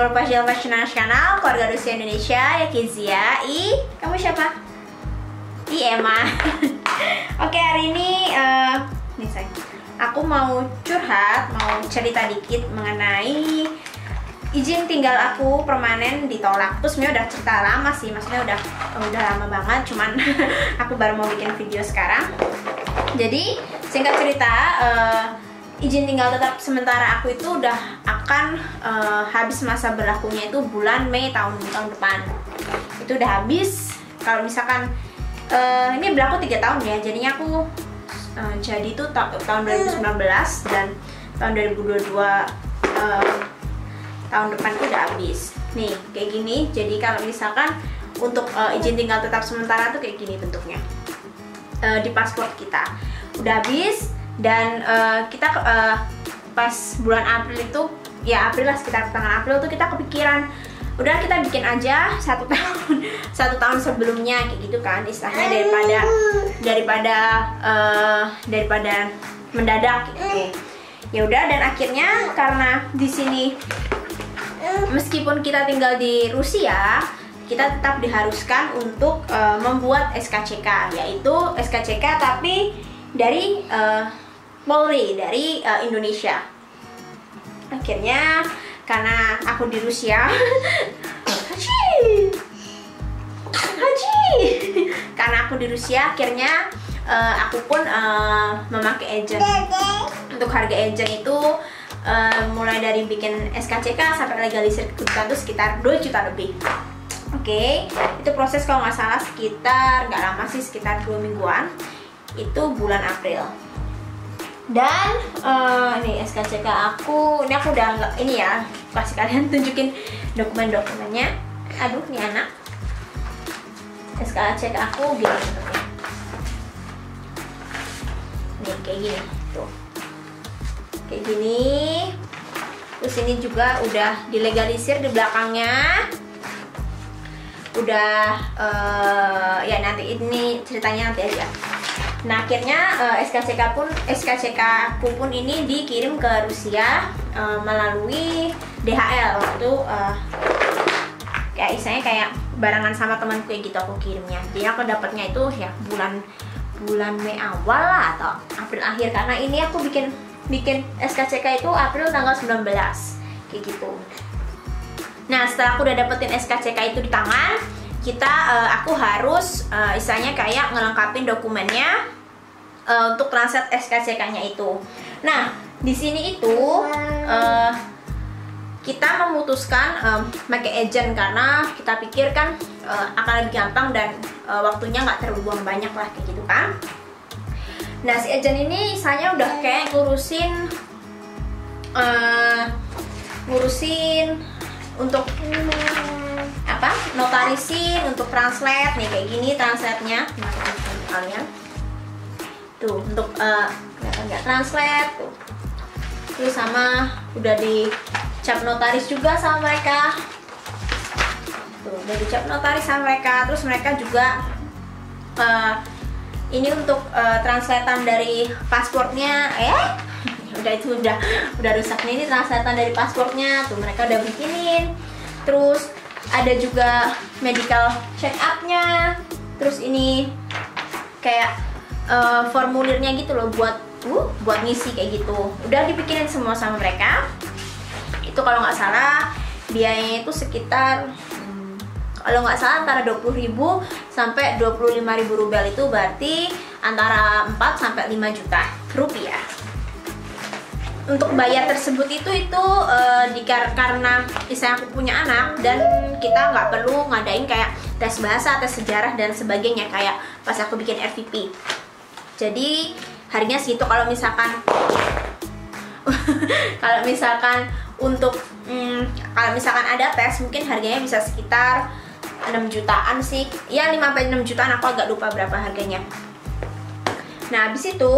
grup pasien nasional keluarga Rusia Indonesia, ya Kezia. Kamu siapa? Emma. Oke, hari ini nih sayang, aku mau curhat, mau cerita dikit mengenai izin tinggal aku permanen ditolak. Terus sebenarnya udah cerita lama sih, maksudnya udah lama banget, cuman aku baru mau bikin video sekarang. Jadi singkat cerita, izin tinggal tetap sementara aku itu udah akan habis masa berlakunya itu bulan Mei tahun depan. Itu udah habis. Kalau misalkan ini berlaku 3 tahun ya, jadinya aku jadi itu tahun 2019 dan tahun 2022 tahun depan itu udah habis. Nih kayak gini. Jadi kalau misalkan untuk izin tinggal tetap sementara tuh kayak gini bentuknya. Di paspor kita udah habis. Dan kita pas bulan April itu, ya April lah, sekitar pertengahan April tuh kita kepikiran udah kita bikin aja 1 tahun sebelumnya kayak gitu kan, istilahnya daripada mendadak gitu. Ya udah, dan akhirnya karena di sini meskipun kita tinggal di Rusia, kita tetap diharuskan untuk membuat SKCK, yaitu SKCK tapi dari Polri, dari Indonesia. Akhirnya karena aku di Rusia karena aku di Rusia, akhirnya aku pun memakai agent. Untuk harga agent itu mulai dari bikin SKCK sampai legalisir kedudukan itu sekitar 2 juta lebih. Oke, itu proses kalau nggak salah sekitar, nggak lama sih, sekitar 2 mingguan. Itu bulan April. Dan ini SKCK aku, ini aku udah nggak, ini ya, kasih kalian tunjukin dokumen-dokumennya. Aduh, nih anak. SKCK aku gini bentuknya. Nih kayak gini, tuh. Kayak gini. Terus ini juga udah dilegalisir di belakangnya. Udah ya nanti ini ceritanya nanti aja. Nah akhirnya SKCK aku pun ini dikirim ke Rusia melalui DHL. Waktu kayak istilahnya kayak barengan sama temanku kayak gitu aku kirimnya. Jadi aku dapatnya itu ya bulan Mei awal lah atau April akhir, karena ini aku bikin SKCK itu April tanggal 19 kayak gitu. Nah setelah aku udah dapetin SKCK itu di tangan, aku harus istilahnya kayak ngelengkapin dokumennya untuk translate SKCK-nya itu. Nah di sini itu kita memutuskan pakai agent karena kita pikir kan akan lebih gampang dan waktunya nggak terlalu buang banyak lah kayak gitu kan. Nah si agent ini saya udah kayak ngurusin untuk notarisin, untuk translate nih kayak gini translate-nya. Kalian tuh untuk kelihatan nggak translate tuh. Terus sama udah dicap notaris juga sama mereka. Tuh udah dicap notaris sama mereka. Terus mereka juga ini untuk translatean dari pasportnya. Udah rusak nih, ini translatean dari pasportnya. Tuh mereka udah bikinin. Terus ada juga medical check up-nya. Terus ini kayak formulirnya gitu loh buat ngisi kayak gitu. Udah dibikinin semua sama mereka. Itu kalau nggak salah biayanya itu sekitar kalau nggak salah antara 20.000 sampai 25.000 rubel, itu berarti antara 4 sampai 5 juta rupiah. Untuk bayar tersebut itu karena saya aku punya anak dan kita nggak perlu ngadain kayak tes bahasa, tes sejarah dan sebagainya kayak pas aku bikin RVP. Jadi harganya segitu. Kalau misalkan kalau misalkan ada tes mungkin harganya bisa sekitar 6 jutaan sih. Ya 5-6 jutaan, aku agak lupa berapa harganya. Nah habis itu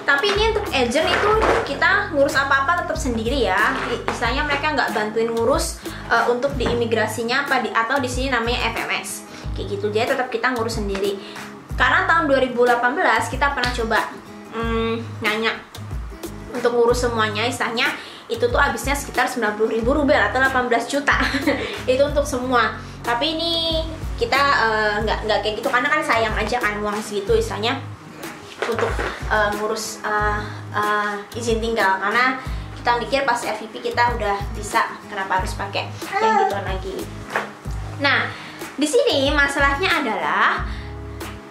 tapi ini untuk agent itu kita ngurus apa-apa tetap sendiri ya. Istilahnya mereka nggak bantuin ngurus untuk di imigrasinya atau di sini namanya FMS kayak gitu. Jadi tetap kita ngurus sendiri. Karena tahun 2018 kita pernah coba nanya untuk ngurus semuanya, istilahnya itu tuh habisnya sekitar 90.000 rubel atau 18 juta. Itu untuk semua. Tapi ini kita nggak kayak gitu, karena kan sayang aja kan uang segitu istilahnya untuk ngurus izin tinggal, karena kita mikir pas FVP kita udah bisa, kenapa harus pakai yang gitu lagi. Nah, di sini masalahnya adalah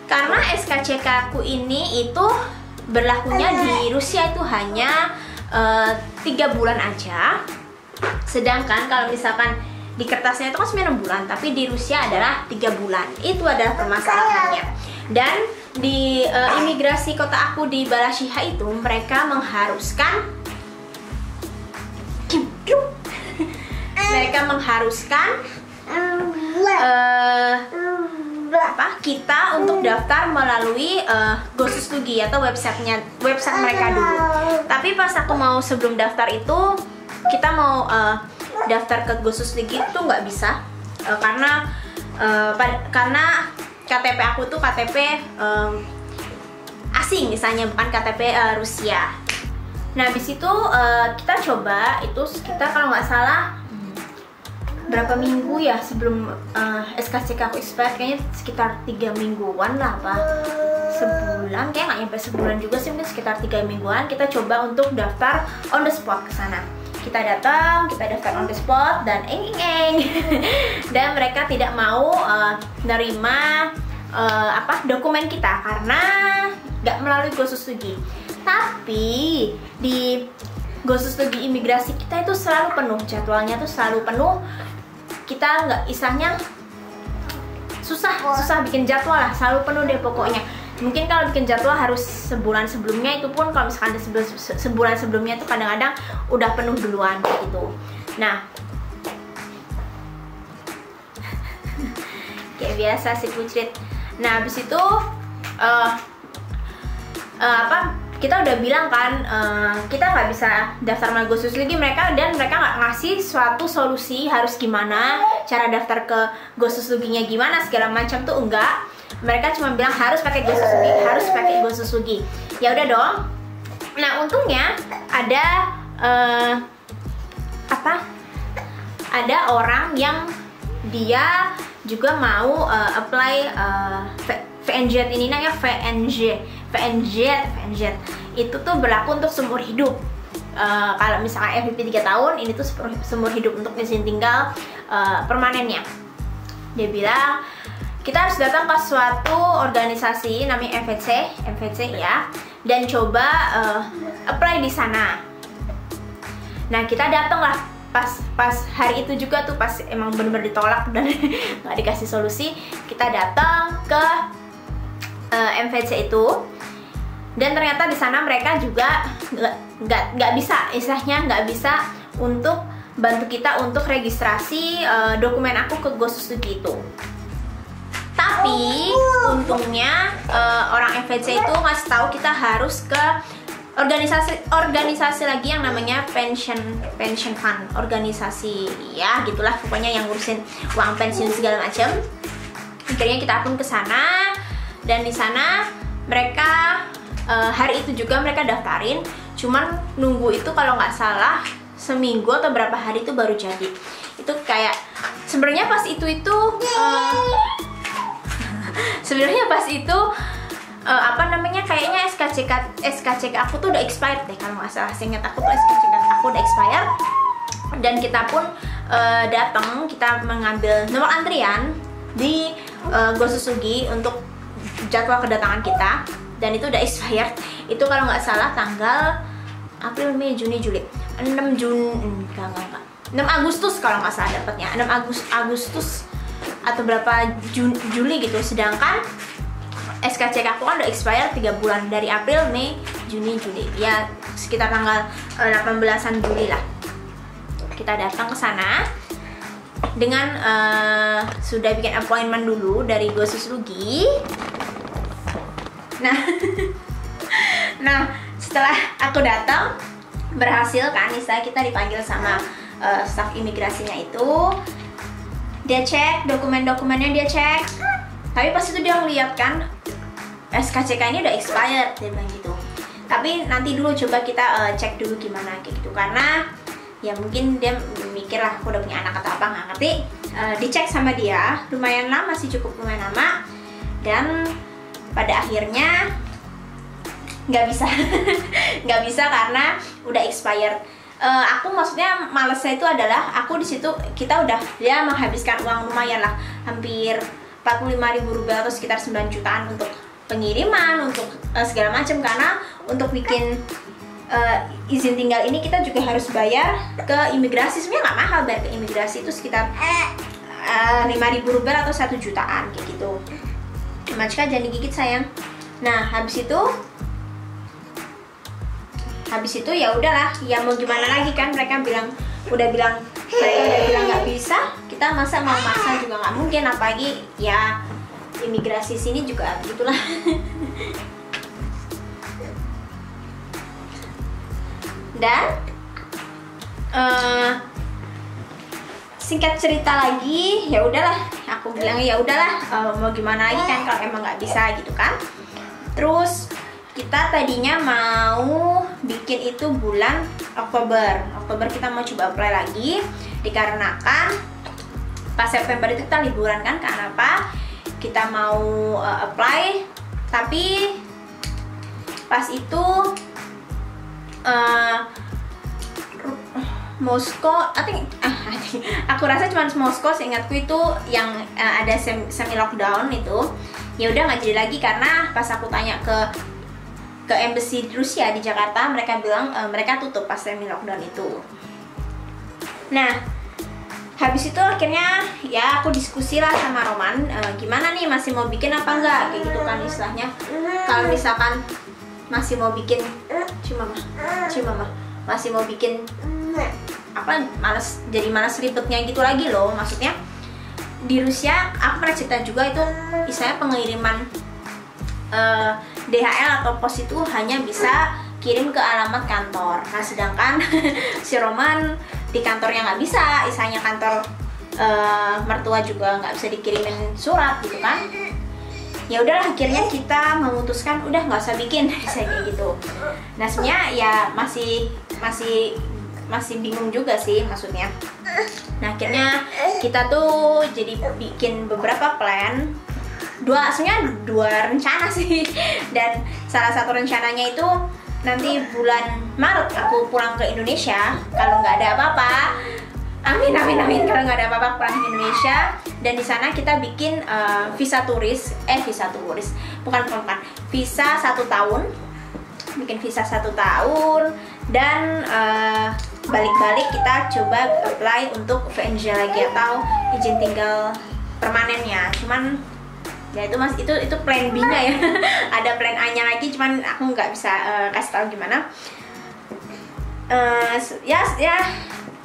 karena SKCK aku ini itu berlakunya di Rusia itu hanya 3 bulan aja, sedangkan kalau misalkan di kertasnya itu kan 9 bulan, tapi di Rusia adalah 3 bulan. Itu adalah permasalahannya. Dan di imigrasi kota aku di Balashiha itu mereka mengharuskan kita untuk daftar melalui Gosuslugi atau website mereka dulu. Tapi pas aku mau sebelum daftar itu, kita mau daftar ke Gosuslugi itu nggak bisa, karena KTP aku tuh KTP asing misalnya, bukan KTP Rusia. Nah, habis itu kita coba itu sekitar kalau nggak salah berapa minggu ya sebelum SKCK aku expired, kayaknya sekitar 3 mingguan lah, apa sebulan, kayak nggak nyampe sebulan juga sih, mungkin sekitar 3 mingguan. Kita coba untuk daftar on the spot ke sana. Kita datang, kita daftar on the spot, dan dan mereka tidak mau nerima dokumen kita karena nggak melalui Gosuslugi. Tapi di Gosuslugi imigrasi kita itu selalu penuh, jadwalnya tuh selalu penuh. Kita nggak, istilahnya susah bikin jadwal lah, selalu penuh deh pokoknya. Mungkin kalau bikin jadwal harus sebulan sebelumnya, itu pun kalau misalkan sebulan sebelumnya itu kadang-kadang udah penuh duluan gitu. Nah, kayak biasa sih Pucrit. Nah, habis itu kita udah bilang kan kita nggak bisa daftar melalui Gosuslugi dan mereka nggak ngasih suatu solusi harus gimana, cara daftar ke Gosusluginya gimana segala macam tuh enggak. Mereka cuma bilang harus pakai Gosuslugi, Ya udah dong. Nah, untungnya ada ada orang yang dia juga mau apply VNZ ini, namanya VNZ itu tuh berlaku untuk seumur hidup. Kalau misalkan FVP 3 tahun, ini tuh seumur hidup untuk izin tinggal permanennya. Dia bilang kita harus datang ke suatu organisasi namanya MVC ya, dan coba apply di sana. Nah, kita datang lah pas hari itu juga tuh, pas emang bener-bener ditolak dan nggak dikasih solusi. Kita datang ke MVC itu, dan ternyata di sana mereka juga nggak bisa, istilahnya nggak bisa untuk bantu kita untuk registrasi dokumen aku ke Gosuslugi itu. Tapi untungnya orang MVC itu ngasih tahu kita harus ke organisasi lagi yang namanya pension fund, organisasi ya gitulah pokoknya, yang ngurusin uang pensiun segala macam. Akhirnya kita pun ke sana, dan di sana mereka hari itu juga mereka daftarin, cuman nunggu itu kalau nggak salah seminggu atau berapa hari itu baru jadi. Itu kayak sebenarnya pas itu kayaknya SKCK aku tuh udah expired deh, kalau nggak salah. Seingat aku tuh SKCK aku udah expired, dan kita pun datang, kita mengambil nomor antrian di Gosuslugi untuk jadwal kedatangan kita, dan itu udah expired. Itu kalau nggak salah tanggal April, Mei, Juni, Juli, 6 Agustus kalau nggak salah dapatnya, 6 Agustus atau berapa Juli gitu. Sedangkan SKCK aku kan udah expired 3 bulan, dari April, Mei, Juni, Juli, ya sekitar tanggal 18-an Juli lah. Kita datang ke sana dengan sudah bikin appointment dulu dari Gosuslugi. Nah, setelah aku datang berhasil kan, misalnya kita dipanggil sama staf imigrasinya itu. Dia cek dokumen-dokumennya, dia cek. Tapi pas itu dia ngeliat kan SKCK ini udah expired, dia bilang gitu. Tapi nanti dulu coba kita cek dulu gimana kayak gitu, karena ya mungkin dia mikir lah aku udah punya anak atau apa, nggak ngerti. Dicek sama dia, lumayan lama sih, cukup lumayan lama, dan pada akhirnya nggak bisa nggak bisa karena udah expired. Aku maksudnya malesnya itu adalah aku di situ kita udah ya menghabiskan uang lumayan lah, hampir 45.000 rupiah atau sekitar 9 jutaan untuk pengiriman, untuk segala macam, karena untuk bikin izin tinggal ini kita juga harus bayar ke imigrasi. Sebenarnya nggak mahal bayar ke imigrasi, itu sekitar 5.000 rupiah atau 1 jutaan kayak gitu. Macka jangan digigit sayang. Nah habis itu ya udahlah, ya mau gimana lagi kan, mereka udah bilang nggak bisa, kita masa mau maksa juga nggak mungkin, apalagi ya imigrasi sini juga gitulah. Dan singkat cerita lagi, ya udahlah, aku bilang ya udahlah, mau gimana lagi kan kalau emang nggak bisa gitu kan. Terus kita tadinya mau bikin itu bulan Oktober kita mau coba apply lagi, dikarenakan pas September itu kita liburan kan. Kenapa kita mau apply, tapi pas itu Moskow, aku rasa cuma Moskow seingatku itu yang ada semi lockdown itu. Ya udah nggak jadi lagi, karena pas aku tanya ke embassy Rusia di Jakarta, mereka bilang mereka tutup pas semi lockdown itu. Nah habis itu akhirnya ya aku diskusi lah sama Roman, gimana nih, masih mau bikin apa enggak kayak gitu kan istilahnya. Kalau misalkan masih mau bikin mama masih mau bikin apa, jadi malas ribetnya gitu lagi loh. Maksudnya di Rusia aku pernah cerita juga, itu istilahnya pengiriman DHL atau pos itu hanya bisa kirim ke alamat kantor. Nah sedangkan si Roman di kantornya nggak bisa, istilahnya kantor mertua juga nggak bisa dikirimin surat gitu kan. Ya udahlah, akhirnya kita memutuskan udah nggak usah bikin kayak gitu. Nah sebenarnya ya masih bingung juga sih maksudnya. Nah akhirnya kita tuh jadi bikin beberapa plan, sebenarnya dua rencana sih. Dan salah satu rencananya itu nanti bulan Maret aku pulang ke Indonesia kalau nggak ada apa-apa. Amin kalau nggak ada apa-apa pulang ke Indonesia. Dan di sana kita bikin visa turis, bukan visa 1 tahun, bikin visa 1 tahun, dan balik-balik kita coba apply untuk VNJ lagi atau izin tinggal permanennya. Cuman ya itu plan B-nya ya. Ada plan A-nya lagi, cuman aku nggak bisa kasih tahu gimana. Ya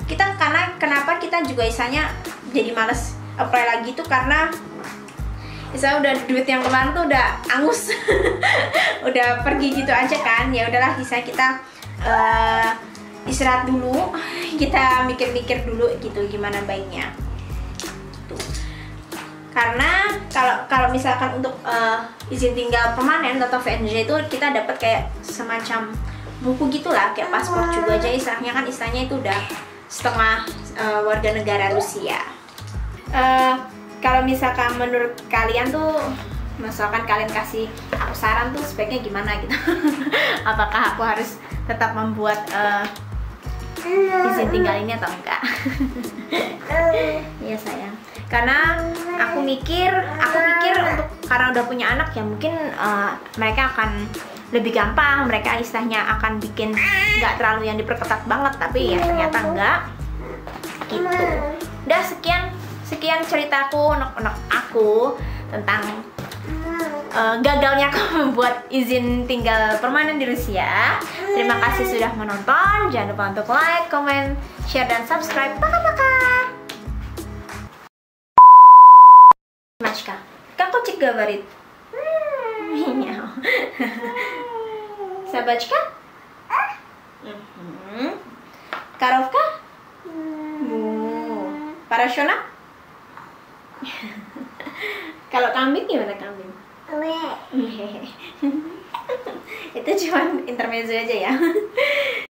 kita, karena kenapa kita juga isanya jadi males apply lagi tuh karena isanya udah duit yang kemarin tuh udah angus udah pergi gitu aja kan. Ya udahlah, isanya kita istirahat dulu, kita mikir-mikir dulu gitu gimana baiknya. Karena kalau misalkan untuk izin tinggal permanen atau VNJ itu kita dapat kayak semacam buku gitulah, kayak paspor juga aja istilahnya kan. Istilahnya itu udah setengah warga negara Rusia. Kalau misalkan menurut kalian tuh, misalkan kalian kasih aku saran tuh sebaiknya gimana gitu. Apakah aku harus tetap membuat izin tinggal ini atau enggak? Iya sayang. Karena aku mikir untuk karena udah punya anak ya mungkin mereka akan lebih gampang, mereka istilahnya akan bikin nggak terlalu yang diperketat banget, tapi ya ternyata enggak gitu. Udah sekian ceritaku, unek-unek aku tentang gagalnya aku membuat izin tinggal permanen di Rusia. Terima kasih sudah menonton, jangan lupa untuk like, comment, share, dan subscribe. Пока-пока. Машка, как котик говорит? Мяу. Собачка? Коровка? Поросенок? Kalau kambing gimana kambing? Itu cuma intermezzo aja ya.